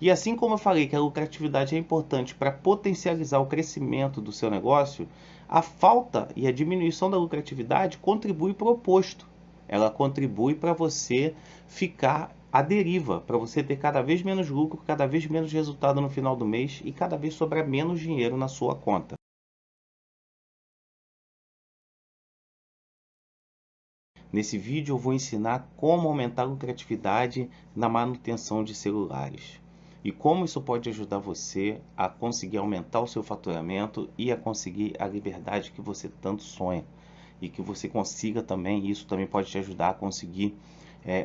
E assim como eu falei que a lucratividade é importante para potencializar o crescimento do seu negócio, a falta e a diminuição da lucratividade contribui para o oposto. Ela contribui para você ficar à deriva, para você ter cada vez menos lucro, cada vez menos resultado no final do mês e cada vez sobrar menos dinheiro na sua conta. Nesse vídeo eu vou ensinar como aumentar a lucratividade na manutenção de celulares e como isso pode ajudar você a conseguir aumentar o seu faturamento e a conseguir a liberdade que você tanto sonha e que você consiga também, isso também pode te ajudar a conseguir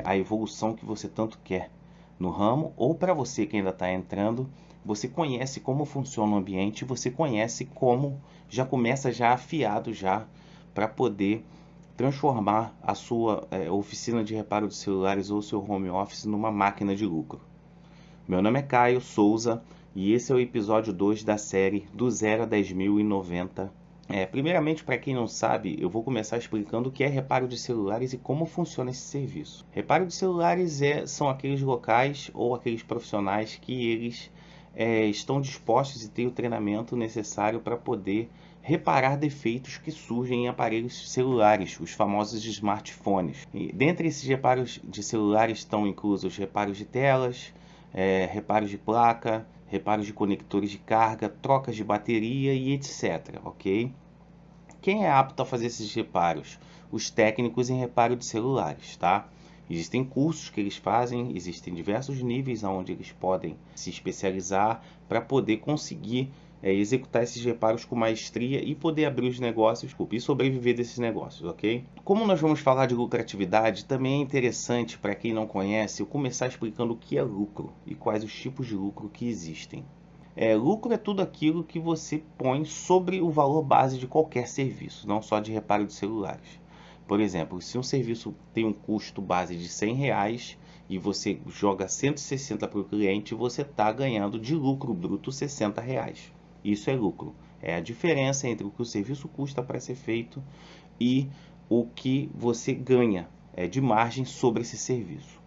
a evolução que você tanto quer no ramo, ou para você que ainda está entrando, você conhece como funciona o ambiente, você conhece como já começa já afiado já para poder transformar a sua oficina de reparo de celulares ou seu home office numa máquina de lucro. Meu nome é Caio Souza e esse é o episódio 2 da série do 0 a 10.090. Primeiramente, para quem não sabe, eu vou começar explicando o que é reparo de celulares e como funciona esse serviço. Reparo de celulares são aqueles locais ou aqueles profissionais que eles estão dispostos e têm o treinamento necessário para poder reparar defeitos que surgem em aparelhos celulares, os famosos smartphones. E dentre esses reparos de celulares estão inclusos reparos de telas, reparos de placa, reparos de conectores de carga, trocas de bateria e etc, ok? Quem é apto a fazer esses reparos? Os técnicos em reparo de celulares, tá? Existem cursos que eles fazem, existem diversos níveis onde eles podem se especializar para poder conseguir executar esses reparos com maestria e poder abrir os negócios e sobreviver desses negócios, ok? Como nós vamos falar de lucratividade, também é interessante para quem não conhece eu começar explicando o que é lucro e quais os tipos de lucro que existem. Lucro é tudo aquilo que você põe sobre o valor base de qualquer serviço, não só de reparo de celulares. Por exemplo, se um serviço tem um custo base de R$ 100 e você joga 160 para o cliente, você está ganhando de lucro bruto R$ 60. Isso é lucro. É a diferença entre o que o serviço custa para ser feito e o que você ganha de margem sobre esse serviço.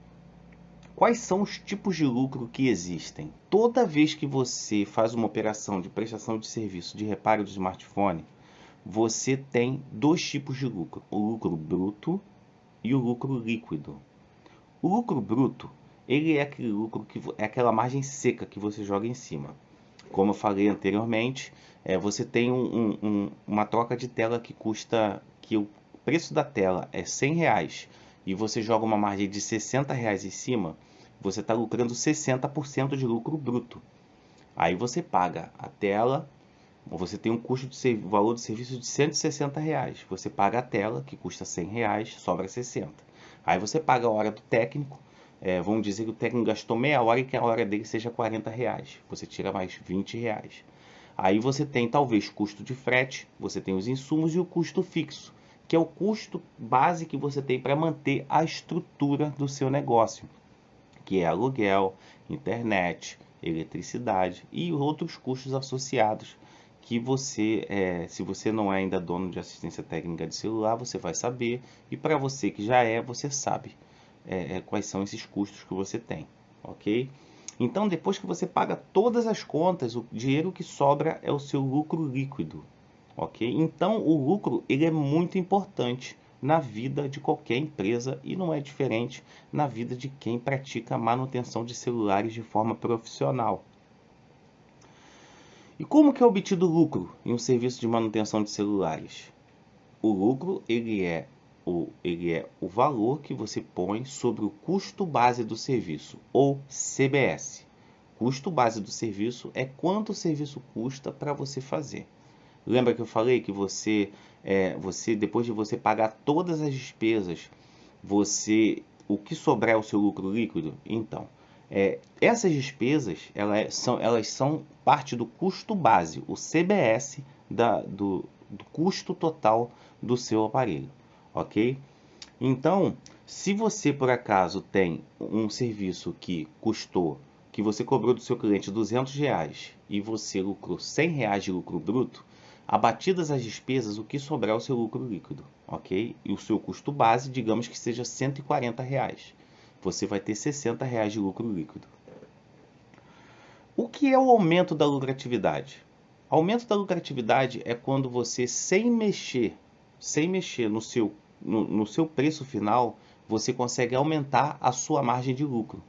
Quais são os tipos de lucro que existem? Toda vez que você faz uma operação de prestação de serviço de reparo de smartphone, você tem dois tipos de lucro, o lucro bruto e o lucro líquido. O lucro bruto, ele é aquele lucro que é aquela margem seca que você joga em cima. Como eu falei anteriormente, você tem uma troca de tela que o preço da tela é R$ 100 e você joga uma margem de R$ 60 em cima, você está lucrando 60% de lucro bruto. Aí você paga a tela, você tem um custo de valor de serviço de R$ 160. Você paga a tela, que custa R$ 100, sobra 60. Aí você paga a hora do técnico, vamos dizer que o técnico gastou meia hora e que a hora dele seja R$ 40. Você tira mais R$ 20. Aí você tem talvez custo de frete, você tem os insumos e o custo fixo, que é o custo base que você tem para manter a estrutura do seu negócio, que é aluguel, internet, eletricidade e outros custos associados que você, se você não é ainda dono de assistência técnica de celular, você vai saber, e para você que já você sabe quais são esses custos que você tem, ok? Então, depois que você paga todas as contas, o dinheiro que sobra é o seu lucro líquido, ok? Então, o lucro ele é muito importante na vida de qualquer empresa e não é diferente na vida de quem pratica manutenção de celulares de forma profissional. E como que é obtido lucro em um serviço de manutenção de celulares? O lucro ele é o valor que você põe sobre o custo base do serviço, ou CBS. Custo base do serviço é quanto o serviço custa para você fazer. Lembra que eu falei que você depois de você pagar todas as despesas, o que sobrar é o seu lucro líquido? Então, essas despesas elas são parte do custo base, o CBS do custo total do seu aparelho, ok? Então, se você por acaso tem um serviço que você cobrou do seu cliente R$ 200 e você lucrou R$ 100 de lucro bruto, abatidas as despesas, o que sobrar é o seu lucro líquido, ok? E o seu custo base, digamos que seja R$ 140. Você vai ter R$ 60 de lucro líquido. O que é o aumento da lucratividade? Aumento da lucratividade é quando você, sem mexer no seu preço final, você consegue aumentar a sua margem de lucro.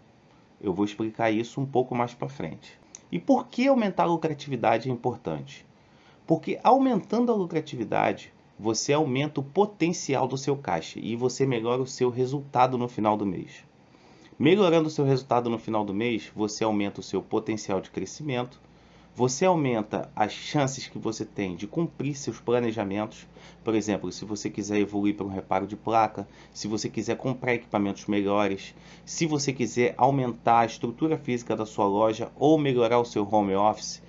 Eu vou explicar isso um pouco mais para frente. E por que aumentar a lucratividade é importante? Porque aumentando a lucratividade, você aumenta o potencial do seu caixa e você melhora o seu resultado no final do mês. Melhorando o seu resultado no final do mês, você aumenta o seu potencial de crescimento, você aumenta as chances que você tem de cumprir seus planejamentos. Por exemplo, se você quiser evoluir para um reparo de placa, se você quiser comprar equipamentos melhores, se você quiser aumentar a estrutura física da sua loja ou melhorar o seu home office.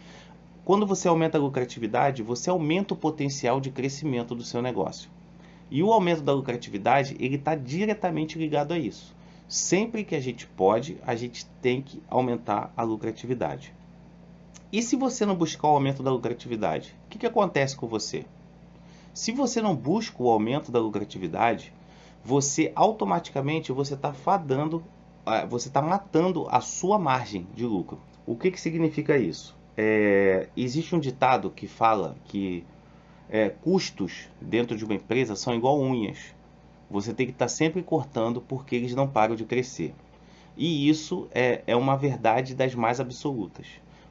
Quando você aumenta a lucratividade, você aumenta o potencial de crescimento do seu negócio. E o aumento da lucratividade, ele está diretamente ligado a isso. Sempre que a gente pode, a gente tem que aumentar a lucratividade. E se você não buscar o aumento da lucratividade, o que acontece com você? Se você não busca o aumento da lucratividade, você automaticamente está você está matando a sua margem de lucro. O que significa isso? Existe um ditado que fala que custos dentro de uma empresa são igual unhas. Você tem que estar sempre cortando porque eles não param de crescer. E isso é uma verdade das mais absolutas.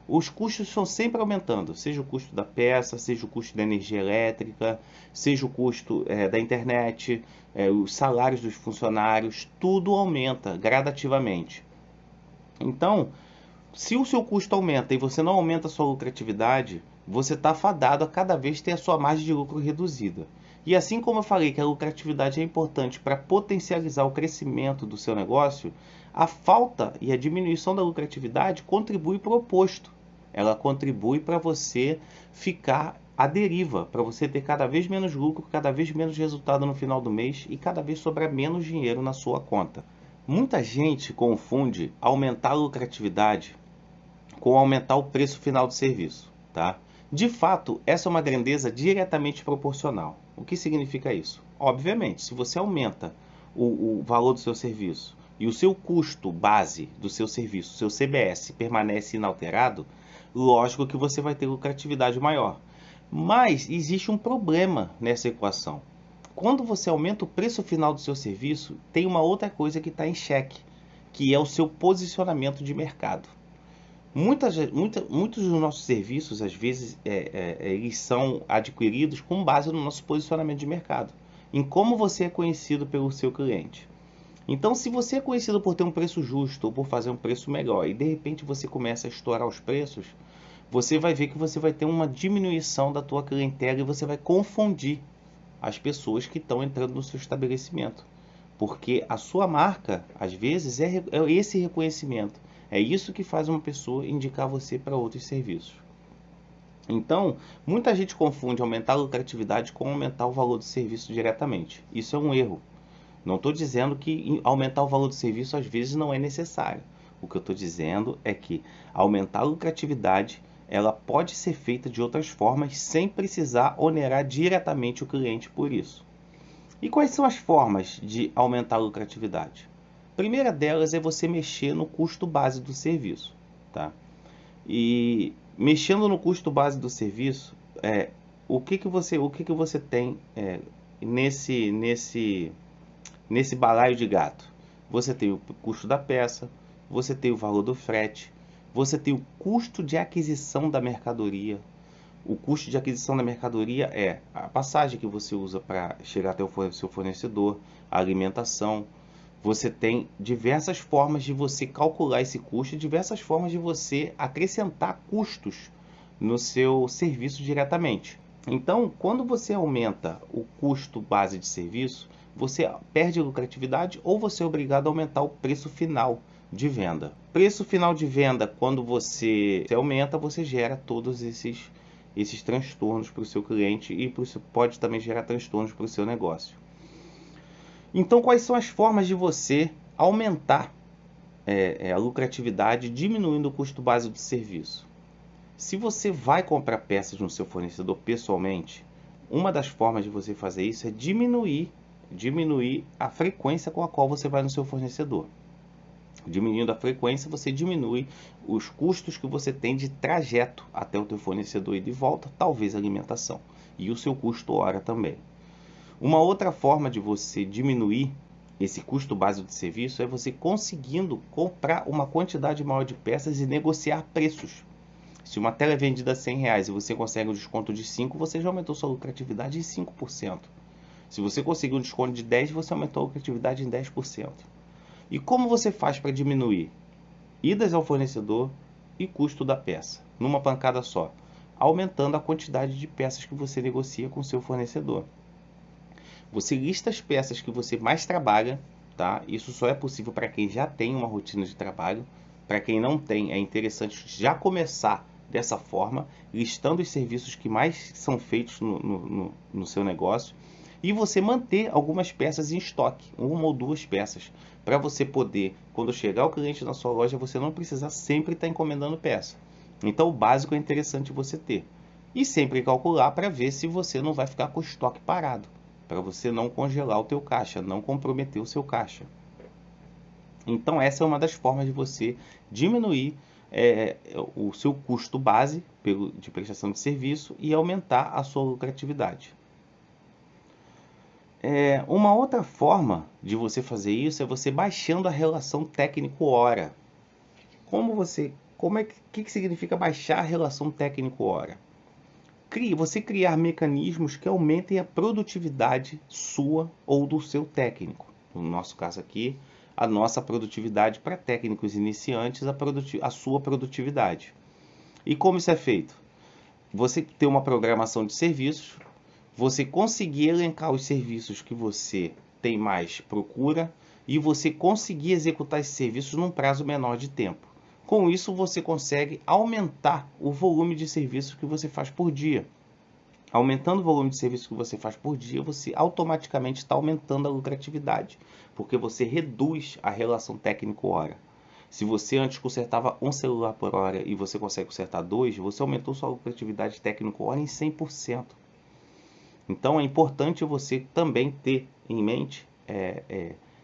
Os custos estão sempre aumentando, seja o custo da peça, seja o custo da energia elétrica, seja o custo da internet, os salários dos funcionários, tudo aumenta gradativamente. Então, se o seu custo aumenta e você não aumenta a sua lucratividade, você está fadado a cada vez ter a sua margem de lucro reduzida. E assim como eu falei que a lucratividade é importante para potencializar o crescimento do seu negócio, a falta e a diminuição da lucratividade contribui para o oposto. Ela contribui para você ficar à deriva, para você ter cada vez menos lucro, cada vez menos resultado no final do mês e cada vez sobrar menos dinheiro na sua conta. Muita gente confunde aumentar a lucratividade com aumentar o preço final do serviço, tá? De fato, essa é uma grandeza diretamente proporcional. O que significa isso? Obviamente, se você aumenta o valor do seu serviço e o seu custo base do seu serviço, seu CBS, permanece inalterado, lógico que você vai ter lucratividade maior. Mas existe um problema nessa equação. Quando você aumenta o preço final do seu serviço, tem uma outra coisa que está em xeque, que é o seu posicionamento de mercado. Muitos dos nossos serviços, às vezes, eles são adquiridos com base no nosso posicionamento de mercado, em como você é conhecido pelo seu cliente. Então, se você é conhecido por ter um preço justo ou por fazer um preço melhor e de repente você começa a estourar os preços, você vai ver que você vai ter uma diminuição da tua clientela e você vai confundir as pessoas que estão entrando no seu estabelecimento. Porque a sua marca, às vezes, é esse reconhecimento. É isso que faz uma pessoa indicar você para outros serviços. Então, muita gente confunde aumentar a lucratividade com aumentar o valor do serviço diretamente. Isso é um erro. Não estou dizendo que aumentar o valor do serviço às vezes não é necessário. O que eu estou dizendo é que aumentar a lucratividade ela pode ser feita de outras formas sem precisar onerar diretamente o cliente por isso. E quais são as formas de aumentar a lucratividade? A primeira delas é você mexer no custo base do serviço, tá? E mexendo no custo base do serviço, o que você tem nesse balaio de gato? Você tem o custo da peça, você tem o valor do frete, você tem o custo de aquisição da mercadoria. O custo de aquisição da mercadoria é a passagem que você usa para chegar até o seu fornecedor, a alimentação. Você tem diversas formas de você calcular esse custo, diversas formas de você acrescentar custos no seu serviço diretamente. Então, quando você aumenta o custo base de serviço, você perde a lucratividade ou você é obrigado a aumentar o preço final de venda. Preço final de venda, quando você aumenta, você gera todos esses transtornos para o seu cliente e pode também gerar transtornos para o seu negócio. Então, quais são as formas de você aumentar a lucratividade diminuindo o custo base do serviço? Se você vai comprar peças no seu fornecedor pessoalmente, uma das formas de você fazer isso é diminuir a frequência com a qual você vai no seu fornecedor. Diminuindo a frequência, você diminui os custos que você tem de trajeto até o teu fornecedor e de volta, talvez alimentação, e o seu custo hora também. Uma outra forma de você diminuir esse custo básico de serviço é você conseguindo comprar uma quantidade maior de peças e negociar preços. Se uma tela é vendida a R$100 e você consegue um desconto de 5%, você já aumentou sua lucratividade em 5%. Se você conseguir um desconto de 10%, você aumentou a lucratividade em 10%. E como você faz para diminuir idas ao fornecedor e custo da peça, numa pancada só? Aumentando a quantidade de peças que você negocia com o seu fornecedor. Você lista as peças que você mais trabalha, tá? Isso só é possível para quem já tem uma rotina de trabalho. Para quem não tem, é interessante já começar dessa forma, listando os serviços que mais são feitos no seu negócio. E você manter algumas peças em estoque, uma ou duas peças, para você poder, quando chegar o cliente na sua loja, você não precisar sempre estar encomendando peça. Então o básico é interessante você ter. E sempre calcular para ver se você não vai ficar com o estoque parado, para você não congelar o teu caixa, não comprometer o seu caixa. Então essa é uma das formas de você diminuir o seu custo base de prestação de serviço e aumentar a sua lucratividade. Uma outra forma de você fazer isso é você baixando a relação técnico-hora. Que significa baixar a relação técnico-hora? Você criar mecanismos que aumentem a produtividade sua ou do seu técnico. No nosso caso aqui, a nossa produtividade para técnicos iniciantes, a sua produtividade. E como isso é feito? Você ter uma programação de serviços, você conseguir elencar os serviços que você tem mais procura e você conseguir executar esses serviços num prazo menor de tempo. Com isso, você consegue aumentar o volume de serviços que você faz por dia. Aumentando o volume de serviços que você faz por dia, você automaticamente está aumentando a lucratividade, porque você reduz a relação técnico-hora. Se você antes consertava um celular por hora e você consegue consertar 2, você aumentou sua lucratividade técnico-hora em 100%. Então é importante você também ter em mente,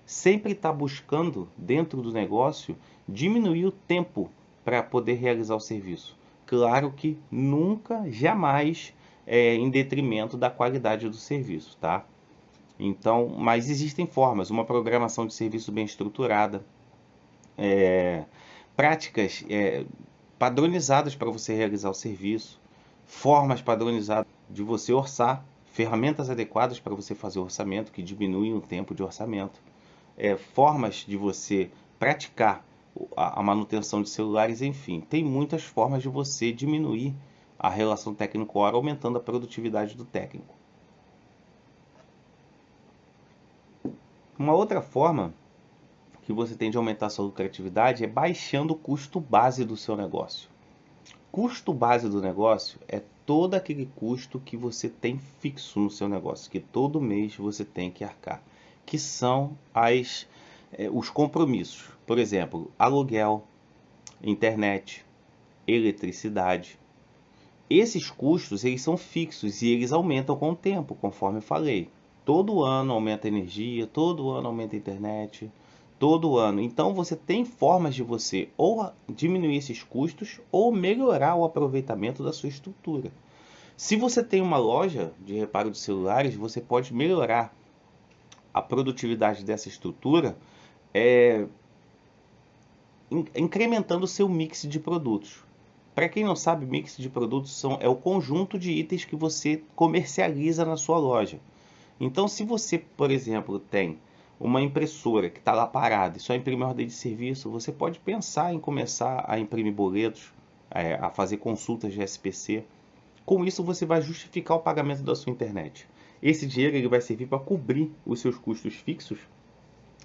sempre estar buscando dentro do negócio diminuir o tempo para poder realizar o serviço. Claro que nunca, jamais em detrimento da qualidade do serviço, tá? Então, mas existem formas, uma programação de serviço bem estruturada, práticas padronizadas para você realizar o serviço, formas padronizadas de você orçar, ferramentas adequadas para você fazer o orçamento, que diminuem o tempo de orçamento, formas de você praticar a manutenção de celulares, enfim. Tem muitas formas de você diminuir a relação técnico-hora, aumentando a produtividade do técnico. Uma outra forma que você tem de aumentar a sua lucratividade é baixando o custo base do seu negócio. Custo base do negócio é todo aquele custo que você tem fixo no seu negócio, que todo mês você tem que arcar, que são os compromissos. Por exemplo, aluguel, internet, eletricidade. Esses custos eles são fixos e eles aumentam com o tempo, conforme eu falei. Todo ano aumenta a energia, todo ano aumenta a internet, todo ano. Então você tem formas de você ou diminuir esses custos ou melhorar o aproveitamento da sua estrutura. Se você tem uma loja de reparo de celulares, você pode melhorar a produtividade dessa estrutura incrementando o seu mix de produtos. Para quem não sabe, mix de produtos é o conjunto de itens que você comercializa na sua loja. Então, se você, por exemplo, tem uma impressora que está lá parada e só imprime ordem de serviço, você pode pensar em começar a imprimir boletos, a fazer consultas de SPC. Com isso, você vai justificar o pagamento da sua internet. Esse dinheiro ele vai servir para cobrir os seus custos fixos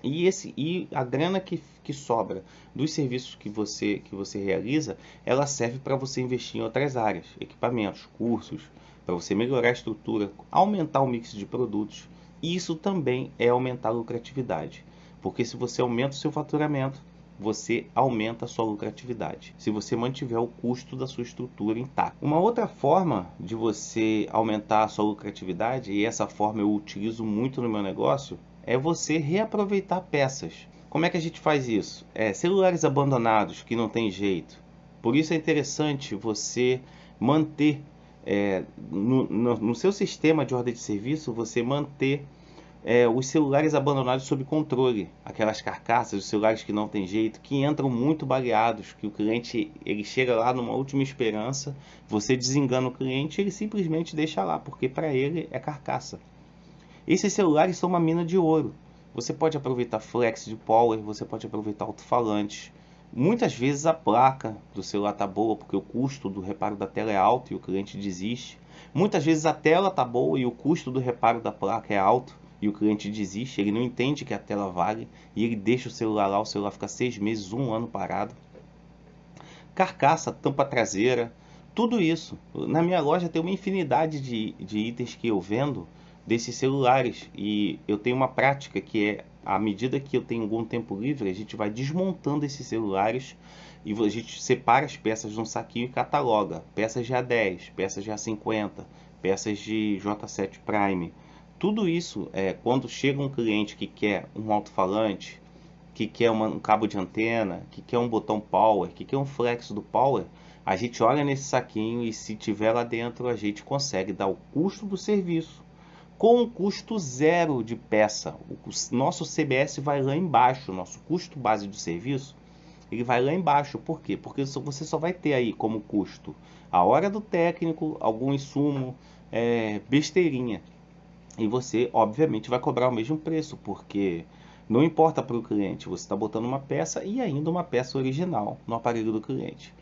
e a grana que sobra dos serviços que você realiza, ela serve para você investir em outras áreas, equipamentos, cursos, para você melhorar a estrutura, aumentar o mix de produtos. E isso também é aumentar a lucratividade, porque se você aumenta o seu faturamento, você aumenta a sua lucratividade, se você mantiver o custo da sua estrutura intacto. Uma outra forma de você aumentar a sua lucratividade, e essa forma eu utilizo muito no meu negócio, é você reaproveitar peças. Como é que a gente faz isso? Celulares abandonados que não tem jeito. Por isso é interessante você manter no seu sistema de ordem de serviço, você manter os celulares abandonados sob controle, aquelas carcaças, os celulares que não tem jeito, que entram muito baleados, que o cliente ele chega lá numa última esperança, você desengana o cliente, ele simplesmente deixa lá, porque para ele é carcaça. Esses celulares são uma mina de ouro. Você pode aproveitar flex de power, você pode aproveitar alto-falantes. Muitas vezes a placa do celular está boa porque o custo do reparo da tela é alto e o cliente desiste. Muitas vezes a tela está boa e o custo do reparo da placa é alto e o cliente desiste. Ele não entende que a tela vale e ele deixa o celular lá, o celular fica 6 meses, 1 ano parado. Carcaça, tampa traseira, tudo isso. Na minha loja tem uma infinidade de itens que eu vendo desses celulares e eu tenho uma prática que é, à medida que eu tenho algum tempo livre, a gente vai desmontando esses celulares e a gente separa as peças num saquinho e cataloga. Peças de A10, peças de A50, peças de J7 Prime. Tudo isso, quando chega um cliente que quer um alto-falante, que quer um cabo de antena, que quer um botão power, que quer um flex do power, a gente olha nesse saquinho e se tiver lá dentro a gente consegue dar o custo do serviço com um custo zero de peça. O nosso CBS vai lá embaixo, o nosso custo base do serviço, ele vai lá embaixo. Por quê? Porque você só vai ter aí como custo a hora do técnico, algum insumo, besteirinha. E você, obviamente, vai cobrar o mesmo preço, porque não importa para o cliente, você está botando uma peça e ainda uma peça original no aparelho do cliente.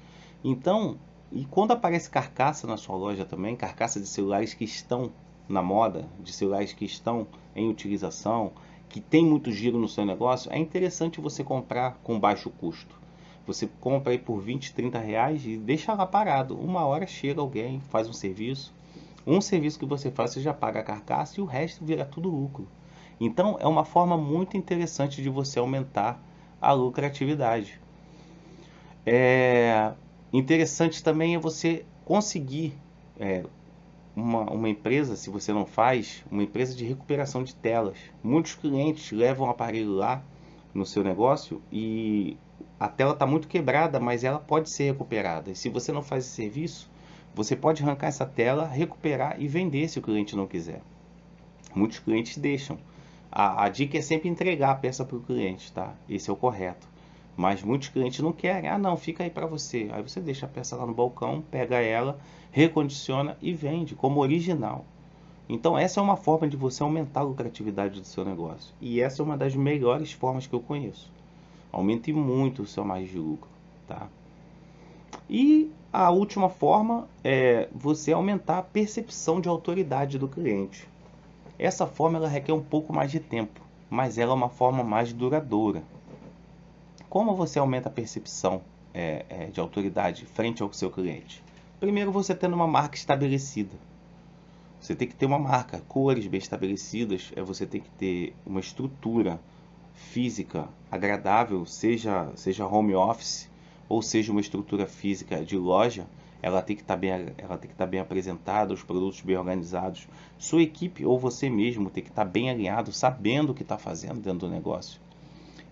Então, e quando aparece carcaça na sua loja também, carcaça de celulares que estão na moda, de celulares que estão em utilização, que tem muito giro no seu negócio, é interessante você comprar com baixo custo. Você compra aí por 20, 30 reais e deixa lá parado. Uma hora chega alguém, faz um serviço. Um serviço que você faz, você já paga a carcaça e o resto vira tudo lucro. Então é uma forma muito interessante de você aumentar a lucratividade. Interessante também é você conseguir uma empresa, se você não faz, uma empresa de recuperação de telas. Muitos clientes levam o aparelho lá no seu negócio e a tela está muito quebrada, mas ela pode ser recuperada. E se você não faz esse serviço, você pode arrancar essa tela, recuperar e vender se o cliente não quiser. Muitos clientes deixam. A dica é sempre entregar a peça para o cliente, tá? Esse é o correto. Mas muitos clientes não querem. Ah, não, fica aí para você. Aí você deixa a peça lá no balcão, pega ela, recondiciona e vende como original. Então essa é uma forma de você aumentar a lucratividade do seu negócio. E essa é uma das melhores formas que eu conheço. Aumente muito o seu margem de lucro, tá? E a última forma é você aumentar a percepção de autoridade do cliente. Essa forma ela requer um pouco mais de tempo, mas ela é uma forma mais duradoura. Como você aumenta a percepção de autoridade frente ao seu cliente? Primeiro, você tendo uma marca estabelecida. Você tem que ter uma marca, cores bem estabelecidas, você tem que ter uma estrutura física agradável, seja home office ou seja uma estrutura física de loja. Ela tem que estar bem apresentada, os produtos bem organizados. Sua equipe ou você mesmo tem que estar bem alinhado, sabendo o que está fazendo dentro do negócio.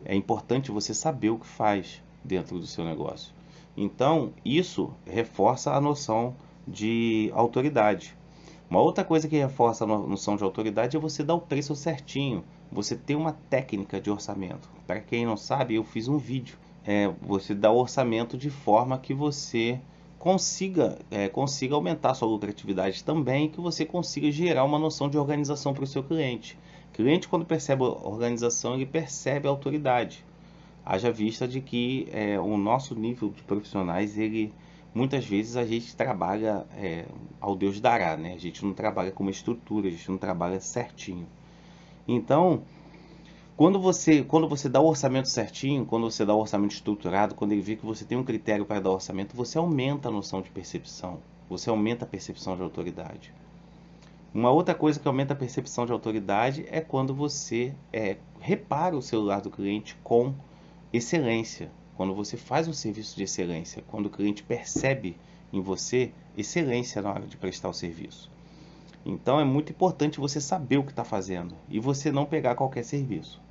É importante você saber o que faz dentro do seu negócio. Então, isso reforça a noção de autoridade. Uma outra coisa que reforça a noção de autoridade é você dar o preço certinho. Você ter uma técnica de orçamento. Para quem não sabe, eu fiz um vídeo. Você dá o orçamento de forma que você consiga aumentar a sua lucratividade também, que você consiga gerar uma noção de organização para o seu cliente. O cliente, quando percebe a organização, ele percebe a autoridade. Haja vista de que o nosso nível de profissionais, muitas vezes a gente trabalha ao Deus dará, né? A gente não trabalha com uma estrutura, a gente não trabalha certinho. Então, quando você dá o orçamento certinho, quando você dá o orçamento estruturado, quando ele vê que você tem um critério para dar orçamento, você aumenta a noção de percepção, você aumenta a percepção de autoridade. Uma outra coisa que aumenta a percepção de autoridade é quando você repara o celular do cliente com excelência, quando você faz um serviço de excelência, quando o cliente percebe em você excelência na hora de prestar o serviço. Então é muito importante você saber o que está fazendo e você não pegar qualquer serviço.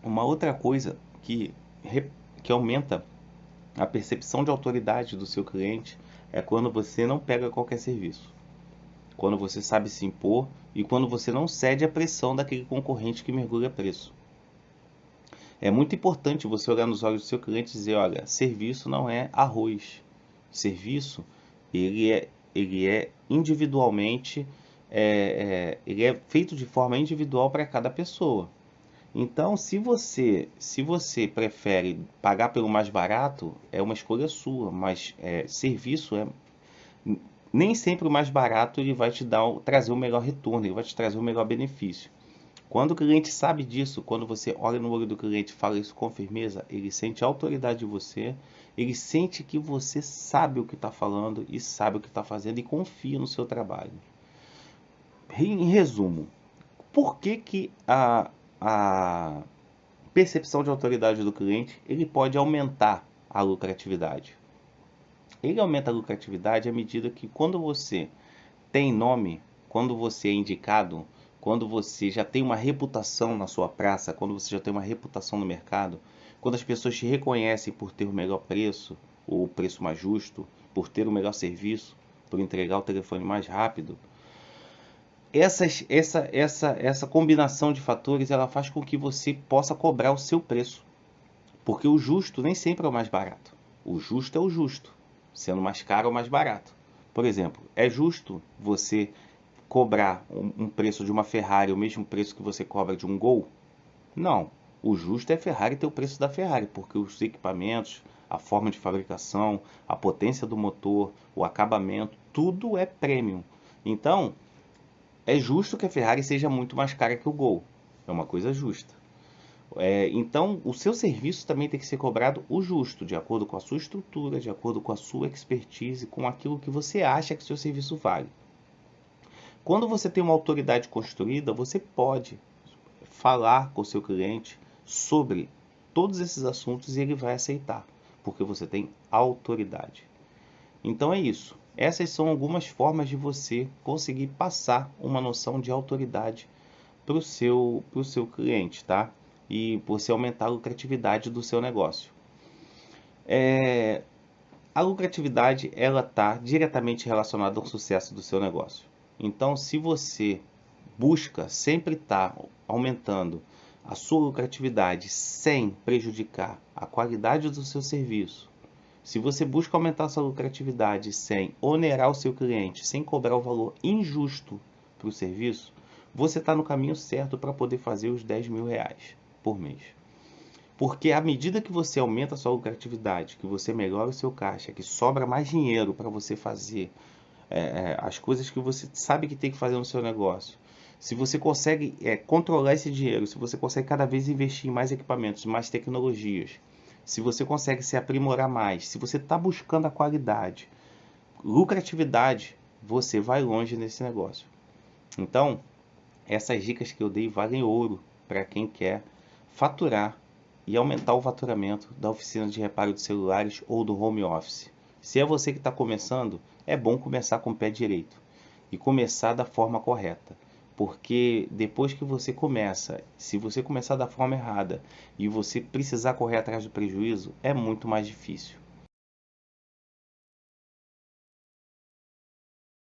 Uma outra coisa que aumenta a percepção de autoridade do seu cliente é quando você não pega qualquer serviço, quando você sabe se impor e quando você não cede à pressão daquele concorrente que mergulha preço. É muito importante você olhar nos olhos do seu cliente e dizer, olha, serviço não é arroz. Serviço, ele é individualmente, ele é feito de forma individual para cada pessoa. Então, se você prefere pagar pelo mais barato, é uma escolha sua, mas serviço nem sempre o mais barato ele vai te trazer o melhor retorno, ele vai te trazer o melhor benefício. Quando o cliente sabe disso, quando você olha no olho do cliente e fala isso com firmeza, ele sente a autoridade de você, ele sente que você sabe o que está falando e sabe o que está fazendo e confia no seu trabalho. Em resumo, por que a percepção de autoridade do cliente ele pode aumentar a lucratividade? Ele aumenta a lucratividade à medida que quando você tem nome, quando você é indicado, quando você já tem uma reputação na sua praça, quando você já tem uma reputação no mercado, quando as pessoas te reconhecem por ter o melhor preço, ou o preço mais justo, por ter o melhor serviço, por entregar o telefone mais rápido, essa combinação de fatores ela faz com que você possa cobrar o seu preço. Porque o justo nem sempre é o mais barato. O justo é o justo, sendo mais caro ou mais barato. Por exemplo, é justo você cobrar um preço de uma Ferrari o mesmo preço que você cobra de um Gol? Não. O justo é a Ferrari ter o preço da Ferrari, porque os equipamentos, a forma de fabricação, a potência do motor, o acabamento, tudo é premium. Então, é justo que a Ferrari seja muito mais cara que o Gol. É uma coisa justa. Então, o seu serviço também tem que ser cobrado o justo, de acordo com a sua estrutura, de acordo com a sua expertise, com aquilo que você acha que o seu serviço vale. Quando você tem uma autoridade construída, você pode falar com o seu cliente sobre todos esses assuntos e ele vai aceitar, porque você tem autoridade. Então é isso. Essas são algumas formas de você conseguir passar uma noção de autoridade para o seu cliente, tá? E você aumentar a lucratividade do seu negócio. A lucratividade ela está diretamente relacionada ao sucesso do seu negócio. Então, se você busca sempre estar aumentando a sua lucratividade sem prejudicar a qualidade do seu serviço, se você busca aumentar a sua lucratividade sem onerar o seu cliente, sem cobrar o valor injusto para o serviço, você está no caminho certo para poder fazer os 10 mil reais por mês. Porque à medida que você aumenta a sua lucratividade, que você melhora o seu caixa, que sobra mais dinheiro para você fazer as coisas que você sabe que tem que fazer no seu negócio, se você consegue controlar esse dinheiro, se você consegue cada vez investir em mais equipamentos, mais tecnologias, se você consegue se aprimorar mais, se você está buscando a qualidade, lucratividade, você vai longe nesse negócio. Então, essas dicas que eu dei valem ouro para quem quer faturar e aumentar o faturamento da oficina de reparo de celulares ou do home office. Se é você que está começando, é bom começar com o pé direito e começar da forma correta. Porque depois que você começa, se você começar da forma errada e você precisar correr atrás do prejuízo, é muito mais difícil.